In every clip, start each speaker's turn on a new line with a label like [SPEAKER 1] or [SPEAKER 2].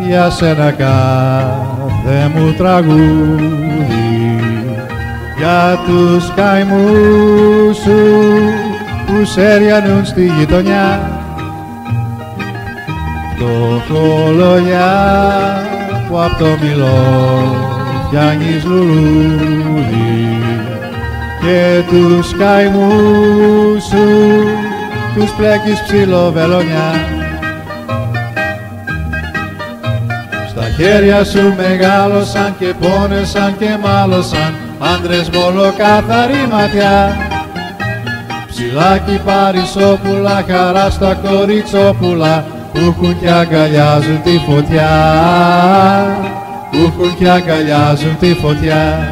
[SPEAKER 1] για σένα κάθε μου τραγούδι, για τους καημούς σου που σε ριανούν στη γειτονιά, το χολογιά που απ' το μήλο φτιάχνεις λουλούδι, και τους καημούς σου τους πλέκεις ψιλοβελονιά. Στα χέρια σου μεγάλωσαν και πόνεσαν και μάλωσαν άντρες με ολοκάθαρη ματιά, ψηλάκι παρισόπουλα, χαρά στα κοριτσόπουλα που έχουν κι αγκαλιάζουν τη φωτιά, που έχουν κι αγκαλιάζουν τη φωτιά.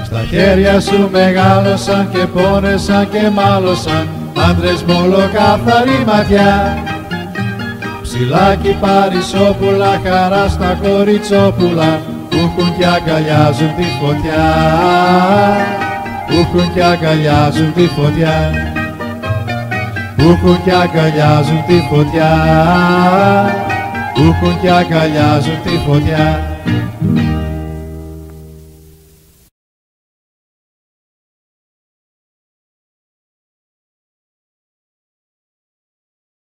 [SPEAKER 1] Στα χέρια σου μεγάλωσαν και πόνεσαν και μάλωσαν άντρες με ολοκάθαρη ματιά, ψηλάκι παρισόπουλα, χαρά στα κοριτσόπουλα που έχουν κι αγκαλιάζουν τη φωτιά, που έχουν κι αγκαλιάζουν τη φωτιά, που έχουν κι αγκαλιάζουν τη φωτιά, που έχουν κι αγκαλιάζουν τη φωτιά.